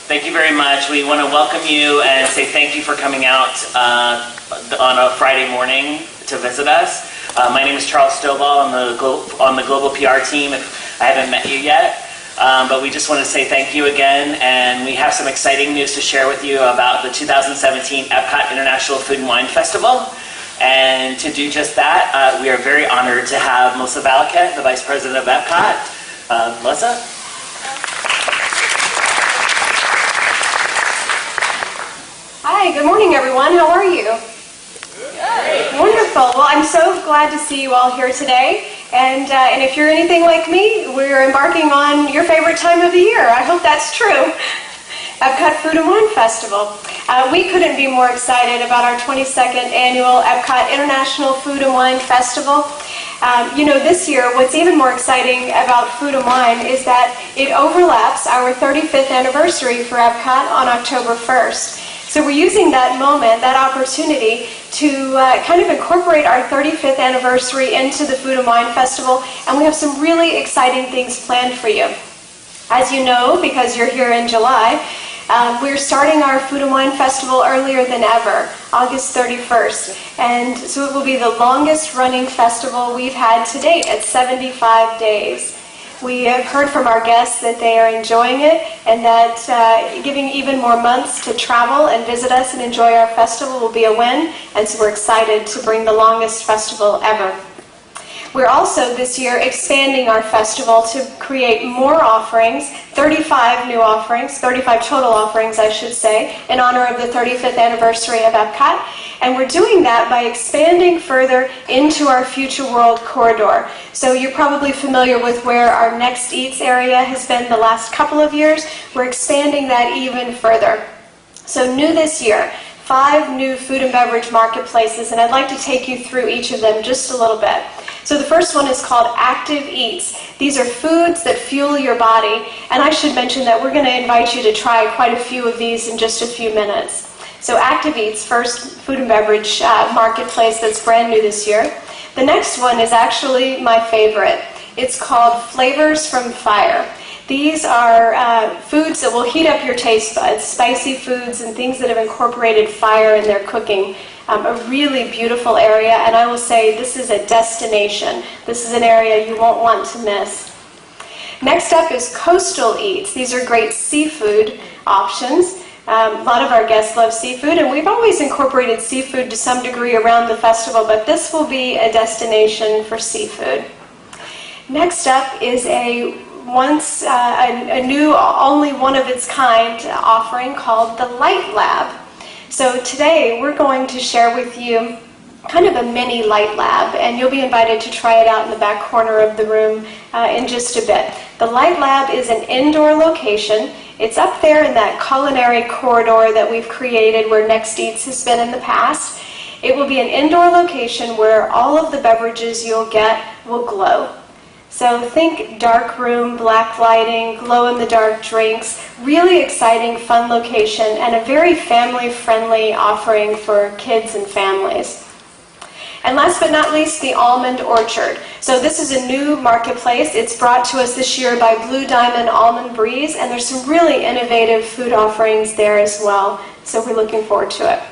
Thank you very much. We want to welcome you and say thank you for coming out on a Friday morning to visit us. My name is Charles Stovall. I'm on the global PR team. If I haven't met you yet, but we just want to say thank you again. And we have some exciting news to share with you about the 2017 Epcot International Food and Wine Festival. And to do just that, we are very honored to have Melissa Valaket, the Vice President of Epcot. Melissa? Hi, good morning everyone. How are you? Good. Wonderful. Well, I'm so glad to see you all here today. And if you're anything like me, we're embarking on your favorite time of the year. I hope that's true. Epcot Food and Wine Festival. We couldn't be more excited about our 22nd annual Epcot International Food and Wine Festival. This year, what's even more exciting about Food and Wine is that it overlaps our 35th anniversary for Epcot on October 1st. So we're using that moment, that opportunity, to kind of incorporate our 35th anniversary into the Food and Wine Festival, and we have some really exciting things planned for you. As you know, because you're here in July, we're starting our Food and Wine Festival earlier than ever, August 31st. And so it will be the longest running festival we've had to date at 75 days. We have heard from our guests that they are enjoying it and that giving even more months to travel and visit us and enjoy our festival will be a win. And so we're excited to bring the longest festival ever. We're also this year expanding our festival to create more offerings, 35 new offerings, 35 total offerings I should say, in honor of the 35th anniversary of Epcot. And we're doing that by expanding further into our Future World corridor. So you're probably familiar with where our Next Eats area has been the last couple of years. We're expanding that even further. So new this year, 5 new food and beverage marketplaces, and I'd like to take you through each of them just a little bit. So the first one is called Active Eats. These are foods that fuel your body, and I should mention that we're going to invite you to try quite a few of these in just a few minutes. So Active Eats, first food and beverage marketplace that's brand new this year. The next one is actually my favorite. It's called Flavors from Fire. These are foods that will heat up your taste buds, spicy foods and things that have incorporated fire in their cooking. A really beautiful area, and I will say this is a destination. This is an area you won't want to miss. Next up is Coastal Eats. These are great seafood options. A lot of our guests love seafood, and we've always incorporated seafood to some degree around the festival, but this will be a destination for seafood. Next up is a new, only one of its kind offering called the Light Lab. So today we're going to share with you kind of a mini Light Lab, and you'll be invited to try it out in the back corner of the room in just a bit. The Light Lab is an indoor location. It's up there in that culinary corridor that we've created where Next Eats has been in the past. It will be an indoor location where all of the beverages you'll get will glow. So think dark room, black lighting, glow-in-the-dark drinks, really exciting, fun location, and a very family-friendly offering for kids and families. And last but not least, the Almond Orchard. So this is a new marketplace. It's brought to us this year by Blue Diamond Almond Breeze, and there's some really innovative food offerings there as well. So we're looking forward to it.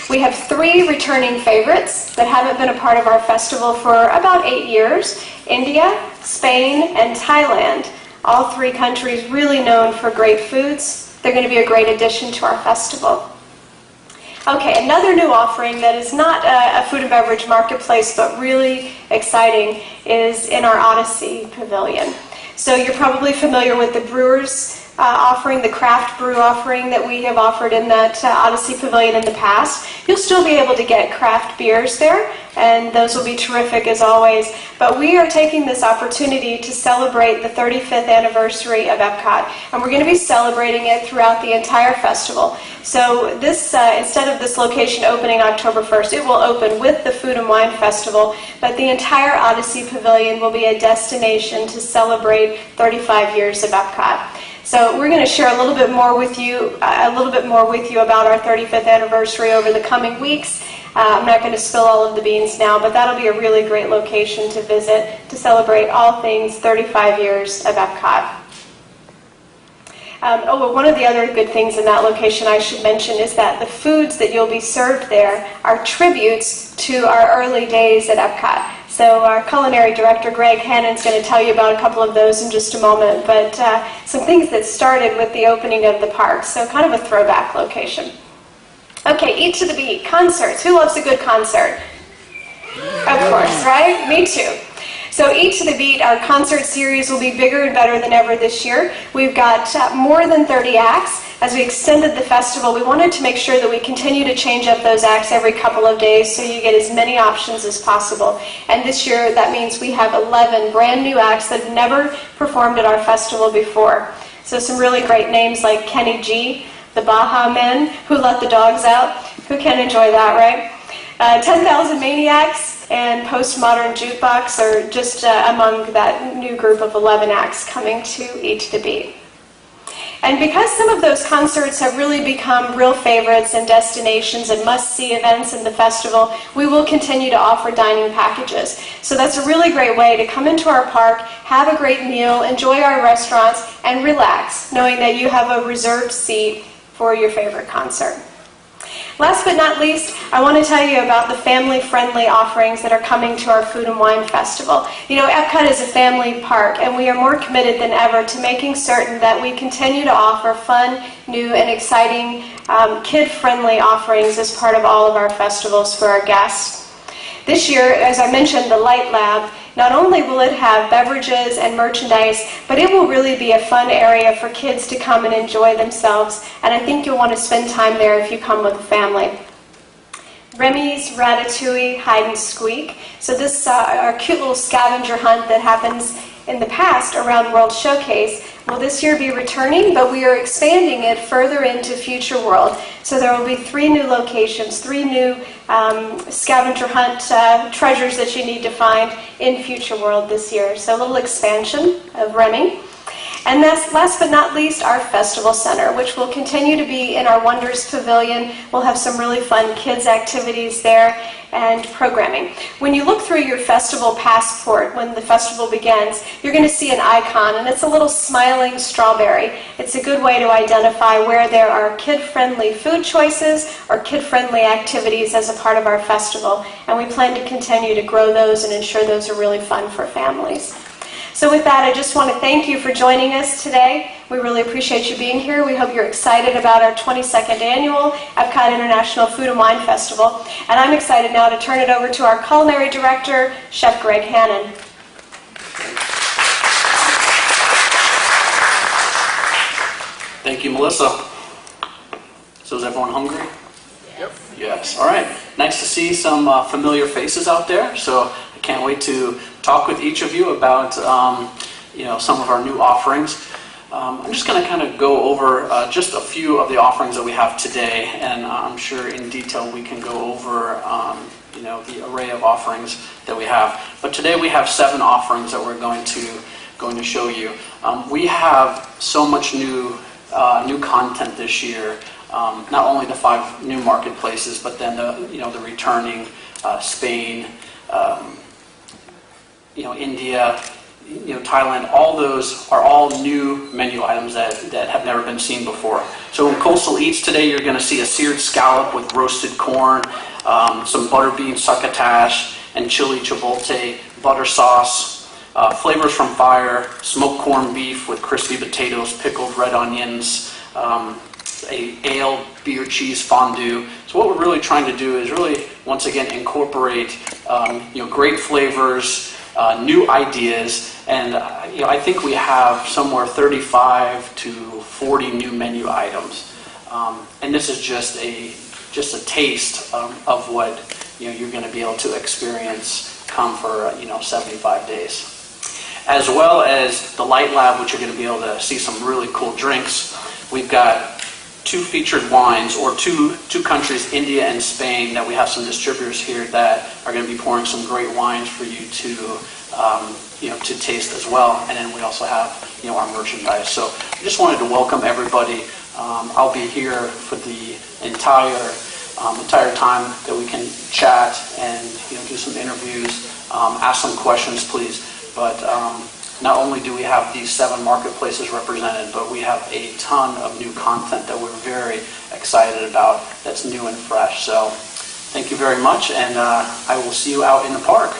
We have 3 returning favorites that haven't been a part of our festival for about 8 years. India, Spain, and Thailand. All 3 countries really known for great foods. They're going to be a great addition to our festival. Okay, another new offering that is not a food and beverage marketplace but really exciting is in our Odyssey Pavilion. So you're probably familiar with the Brewers offering, the craft brew offering that we have offered in that Odyssey Pavilion in the past. You'll still be able to get craft beers there, and those will be terrific as always. But we are taking this opportunity to celebrate the 35th anniversary of Epcot, and we're going to be celebrating it throughout the entire festival. So this, instead of this location opening October 1st, it will open with the Food and Wine Festival, but the entire Odyssey Pavilion will be a destination to celebrate 35 years of Epcot. So we're going to share a little bit more with you about our 35th anniversary over the coming weeks. I'm not going to spill all of the beans now, but that'll be a really great location to visit to celebrate all things 35 years of Epcot. Well, one of the other good things in that location I should mention is that the foods that you'll be served there are tributes to our early days at Epcot. So our culinary director, Greg Hannon's going to tell you about a couple of those in just a moment, but some things that started with the opening of the park, so kind of a throwback location. Okay, Eat to the Beat, concerts. Who loves a good concert? Of course, right? Me too. So Eat to the Beat, our concert series, will be bigger and better than ever this year. We've got more than 30 acts. As we extended the festival, we wanted to make sure that we continue to change up those acts every couple of days so you get as many options as possible. And this year, that means we have 11 brand new acts that have never performed at our festival before. So some really great names like Kenny G, the Baja Men, Who Let the Dogs Out. Who can enjoy that, right? 10,000 Maniacs and Postmodern Jukebox are just among that new group of 11 acts coming to Eat to the Beat. And because some of those concerts have really become real favorites and destinations and must-see events in the festival, we will continue to offer dining packages. So that's a really great way to come into our park, have a great meal, enjoy our restaurants, and relax, knowing that you have a reserved seat for your favorite concert. Last but not least, I want to tell you about the family-friendly offerings that are coming to our Food and Wine Festival. You know, Epcot is a family park, and we are more committed than ever to making certain that we continue to offer fun, new, and exciting kid-friendly offerings as part of all of our festivals for our guests. This year, as I mentioned, the Light Lab, not only will it have beverages and merchandise, but it will really be a fun area for kids to come and enjoy themselves, and I think you'll want to spend time there if you come with a family. Remy's Ratatouille Hide and Squeak. So this our cute little scavenger hunt that happens in the past around World Showcase will this year be returning, but we are expanding it further into Future World. So there will be 3 new locations, 3 new scavenger hunt treasures that you need to find in Future World this year. So a little expansion of Remy. And last but not least, our Festival Center, which will continue to be in our Wonders Pavilion. We'll have some really fun kids activities there and programming. When you look through your festival passport when the festival begins, you're going to see an icon, and it's a little smiling strawberry. It's a good way to identify where there are kid-friendly food choices or kid-friendly activities as a part of our festival, and we plan to continue to grow those and ensure those are really fun for families. So with that, I just want to thank you for joining us today. We really appreciate you being here. We hope you're excited about our 22nd annual Epcot International Food and Wine Festival. And I'm excited now to turn it over to our culinary director, Chef Greg Hannon. Thank you, Melissa. So is everyone hungry? Yep. Yes. All right. Nice to see some familiar faces out there. So I can't wait to talk with each of you about some of our new offerings. I'm just going to kind of go over just a few of the offerings that we have today, and I'm sure in detail we can go over the array of offerings that we have. But today we have 7 offerings that we're going to show you. We have so much new content this year. Not only the 5 new marketplaces, but then the returning Spain, India, Thailand. All those are all new menu items that have never been seen before. So in Coastal Eats today, you're going to see a seared scallop with roasted corn, some butterbean succotash, and chili chipotle butter sauce. Flavors from Fire, smoked corned beef with crispy potatoes, pickled red onions, a ale beer cheese fondue. So what we're really trying to do is really, once again, incorporate great flavors, new ideas, and I think we have somewhere 35 to 40 new menu items, and this is just a taste of what you're going to be able to experience come for 75 days. As well as the Light Lab, which you're going to be able to see some really cool drinks. We've got 2 featured wines, or two countries, India and Spain, that we have some distributors here that are going to be pouring some great wines for you to taste as well. And then we also have our merchandise. So I just wanted to welcome everybody. I'll be here for the entire time that we can chat and do some interviews, ask some questions, please. But not only do we have these 7 marketplaces represented, but we have a ton of new content that we're very excited about that's new and fresh. So thank you very much, and I will see you out in the park.